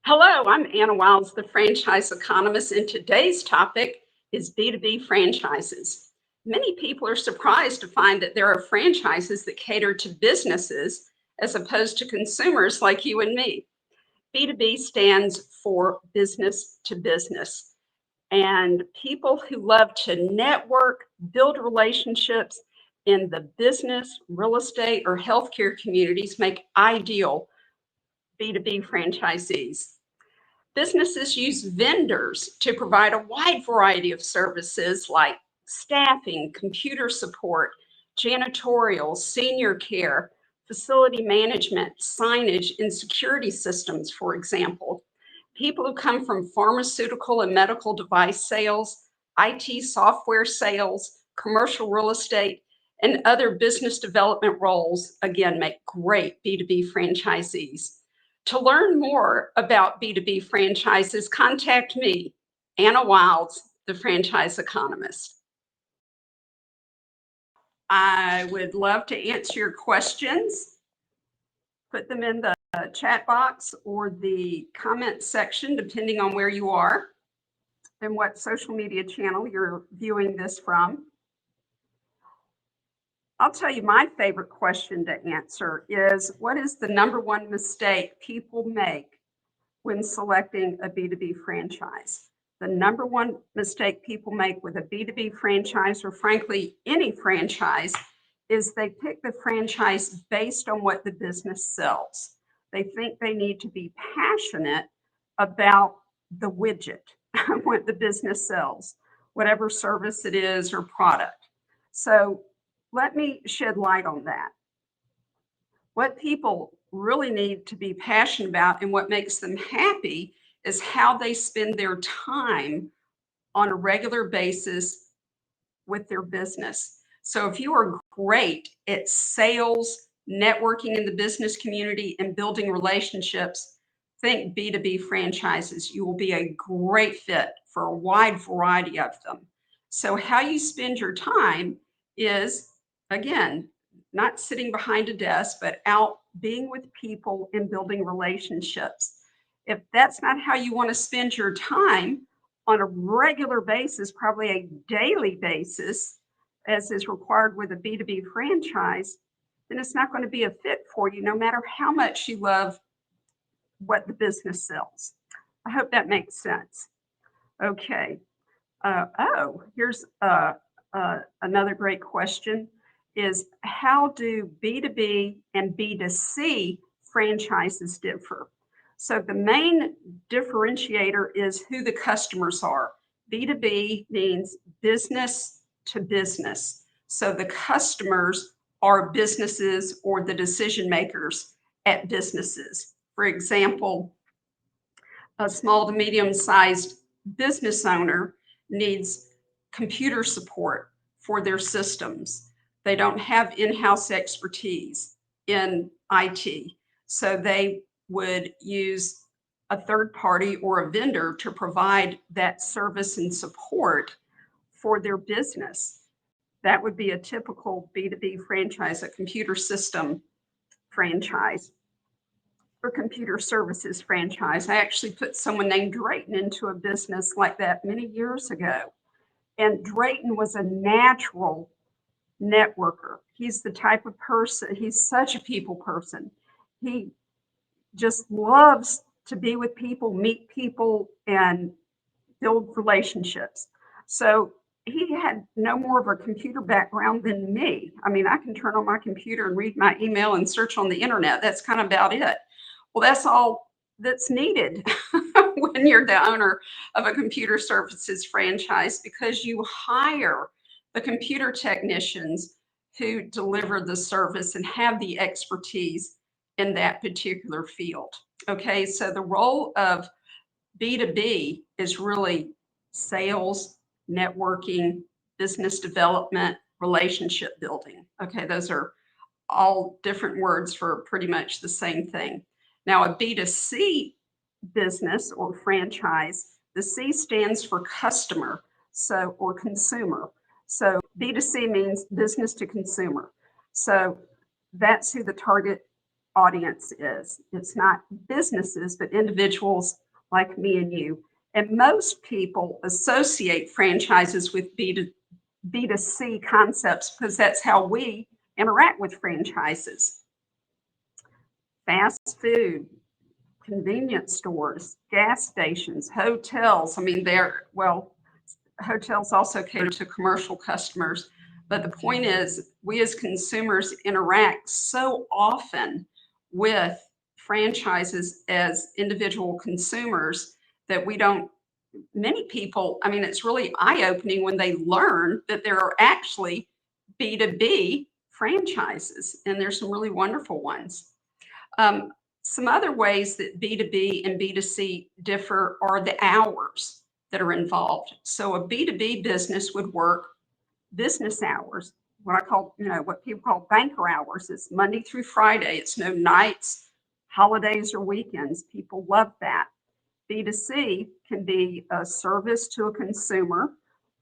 Hello, I'm Anna Wiles, the franchise economist, and today's topic is B2B franchises. Many people are surprised to find that there are franchises that cater to businesses as opposed to consumers like you and me. B2B stands for business to business, and people who love to network, build relationships in the business, real estate, or healthcare communities make ideal B2B franchisees. Businesses use vendors to provide a wide variety of services like staffing, computer support, janitorial, senior care, facility management, signage, and security systems, for example. People who come from pharmaceutical and medical device sales, IT software sales, commercial real estate, and other business development roles, again, make great B2B franchisees. To learn more about B2B franchises, contact me, Anna Wilds, the franchise economist. I would love to answer your questions. Put them in the chat box or the comment section, depending on where you are and what social media channel you're viewing this from. I'll tell you my favorite question to answer is, what is the number one mistake people make when selecting a B2B franchise? The number one mistake people make with a B2B franchise, or frankly, any franchise, is they pick the franchise based on what the business sells. They think they need to be passionate about the widget, what the business sells, whatever service it is or product. So let me shed light on that. What people really need to be passionate about and what makes them happy is how they spend their time on a regular basis with their business. So if you are great at sales, networking in the business community, and building relationships, think B2B franchises. You will be a great fit for a wide variety of them. So how you spend your time is, again, not sitting behind a desk, but out being with people and building relationships. If that's not how you want to spend your time on a regular basis, probably a daily basis, as is required with a B2B franchise, then it's not going to be a fit for you, no matter how much you love what the business sells. I hope that makes sense. Okay. Here's another great question is, how do B2B and B2C franchises differ? So the main differentiator is who the customers are. B2B means business to business. So the customers are businesses or the decision makers at businesses. For example, a small to medium-sized business owner needs computer support for their systems. They don't have in-house expertise in IT, so they would use a third party or a vendor to provide that service and support for their business. That would be a typical B2B franchise, a computer system franchise or computer services franchise. I actually put someone named Drayton into a business like that many years ago. And Drayton was a natural networker. He's the type of person, he's such a people person. He just loves to be with people, meet people, and build relationships. So he had no more of a computer background than me. I mean, I can turn on my computer and read my email and search on the internet. That's kind of about it. Well, that's all that's needed when you're the owner of a computer services franchise, because you hire the computer technicians who deliver the service and have the expertise in that particular field. Okay, so the role of B2B is really sales, networking, business development, relationship building. Okay, those are all different words for pretty much the same thing. Now, a B2C business or franchise, the C stands for customer, so, or consumer. So B2C means business to consumer. So that's who the target audience is. It's not businesses, but individuals like me and you. And most people associate franchises with B2C concepts because that's how we interact with franchises. Fast food, convenience stores, gas stations, hotels. I mean, hotels also cater to commercial customers. But the point is, we as consumers interact so often with franchises as individual consumers that many people, I mean, it's really eye-opening when they learn that there are actually B2B franchises, and there's some really wonderful ones. Um, some other ways that B2B and B2C differ are the hours that are involved. So a B2B business would work business hours, what people call banker hours. It's Monday through Friday. It's no nights, holidays, or weekends. People love that. B2C can be a service to a consumer.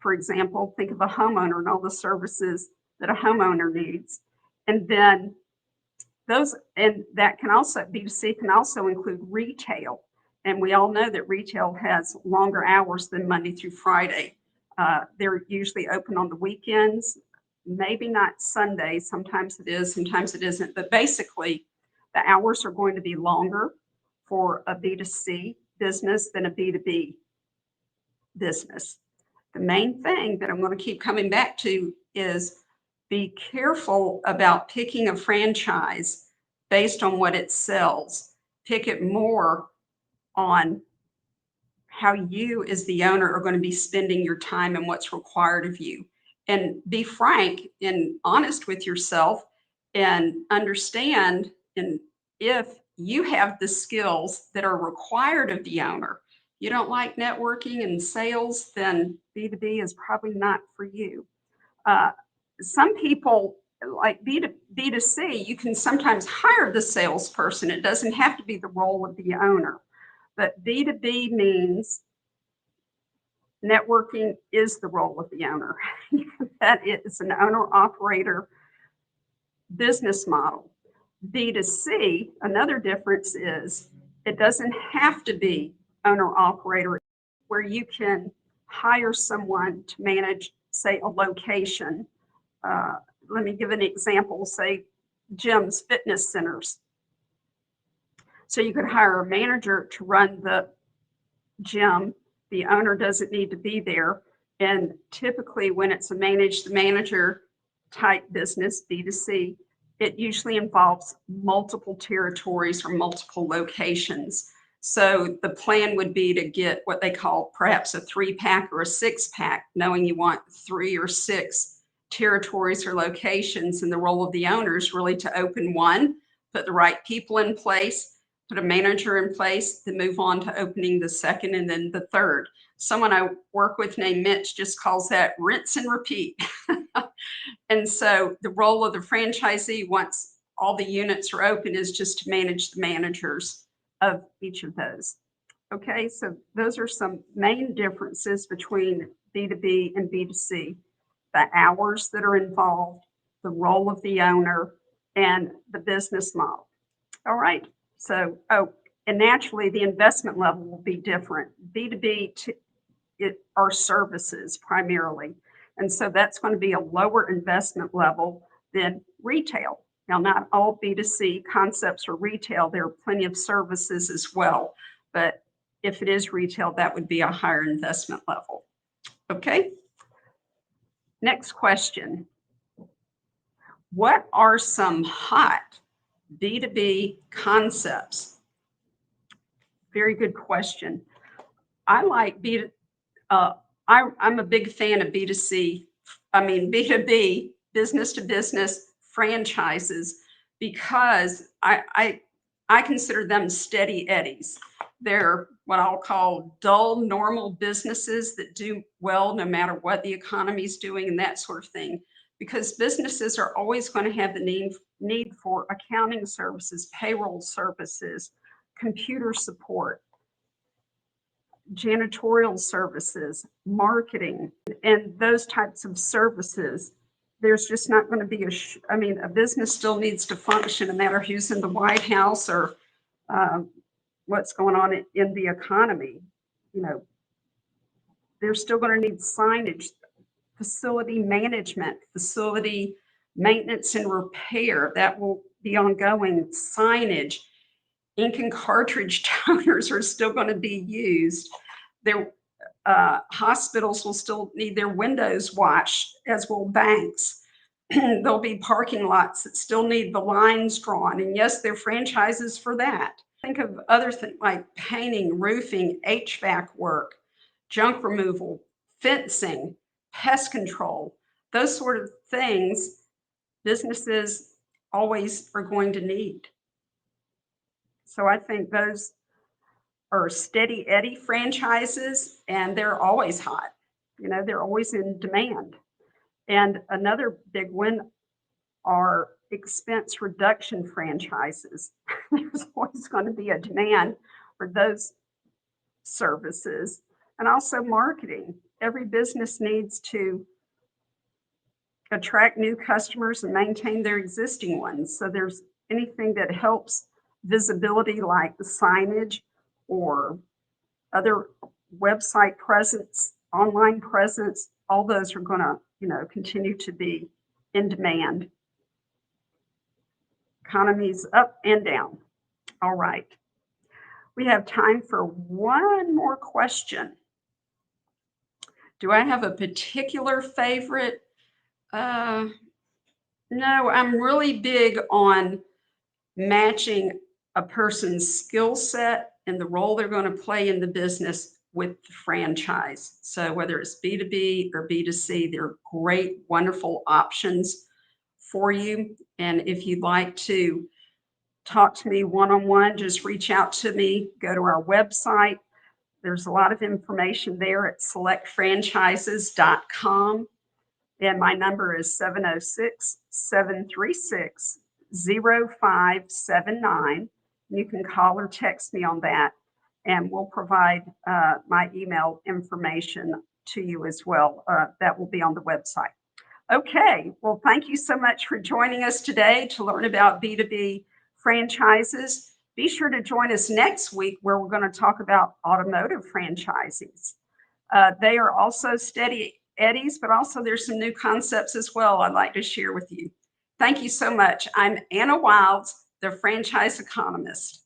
For example, think of a homeowner and all the services that a homeowner needs. And then that can also, B2C can also include retail. And we all know that retail has longer hours than Monday through Friday. They're usually open on the weekends, maybe not Sundays. Sometimes it is, sometimes it isn't. But basically, the hours are going to be longer for a B2C business than a B2B business. The main thing that I'm going to keep coming back to is be careful about picking a franchise based on what it sells. Pick it more on how you as the owner are going to be spending your time and what's required of you. And be frank and honest with yourself and understand and if you have the skills that are required of the owner. You don't like networking and sales, then B2B is probably not for you. Some people like B2C, you can sometimes hire the salesperson. It doesn't have to be the role of the owner. But B2B means networking is the role of the owner. That is an owner-operator business model. B2C, another difference is it doesn't have to be owner-operator, where you can hire someone to manage, say, a location. Let me give an example, say gyms, fitness centers. So you could hire a manager to run the gym. The owner doesn't need to be there. And typically when it's a manager type business, B2C, it usually involves multiple territories or multiple locations. So the plan would be to get what they call perhaps a 3-pack or a 6-pack, knowing you want 3 or 6 territories or locations. And the role of the owner is really to open one, put the right people in place, put a manager in place, then move on to opening the second and then the third. Someone I work with named Mitch just calls that rinse and repeat. And so the role of the franchisee, once all the units are open, is just to manage the managers of each of those. Okay, so those are some main differences between B2B and B2C. The hours that are involved, the role of the owner, and the business model. All right. So, and naturally the investment level will be different. B2B are services primarily. And so that's going to be a lower investment level than retail. Now, not all B2C concepts are retail. There are plenty of services as well. But if it is retail, that would be a higher investment level. Okay. Next question. What are some hot B2B concepts? Very good question. I like I'm a big fan of B2B, business to business franchises, because I consider them steady eddies. They're what I'll call dull, normal businesses that do well no matter what the economy is doing and that sort of thing. Because businesses are always going to have the need for accounting services, payroll services, computer support, janitorial services, marketing, and those types of services. there's just not going to be I mean, a business still needs to function no matter who's in the White House or um, what's going on in the economy. You know, they're still going to need signage, facility management, facility maintenance and repair. That will be ongoing. Signage, ink and cartridge toners are still going to be used. Their hospitals will still need their windows washed, as will banks. There'll be parking lots that still need the lines drawn. And yes, there are franchises for that. Think of other things like painting, roofing, HVAC work, junk removal, fencing, pest control, those sort of things businesses always are going to need. So I think those are steady Eddie franchises, and they're always hot. You know, they're always in demand. And another big one are expense reduction franchises. There's always going to be a demand for those services, and also marketing. Every business needs to attract new customers and maintain their existing ones. So there's anything that helps visibility, like the signage or other website presence, online presence, all those are going to, continue to be in demand. Economies up and down. All right. We have time for one more question. Do I have a particular favorite? No, I'm really big on matching a person's skill set and the role they're going to play in the business with the franchise. So whether it's B2B or B2C, they're great, wonderful options for you. And if you'd like to talk to me one-on-one, just reach out to me, go to our website. There's a lot of information there at selectfranchises.com. And my number is 706-736-0579. You can call or text me on that, and we'll provide my email information to you as well. That will be on the website. Okay, well, thank you so much for joining us today to learn about B2B franchises. Be sure to join us next week where we're going to talk about automotive franchises. They are also steady Eddies, but also there's some new concepts as well I'd like to share with you. Thank you so much. I'm Anna Wilds, the franchise economist.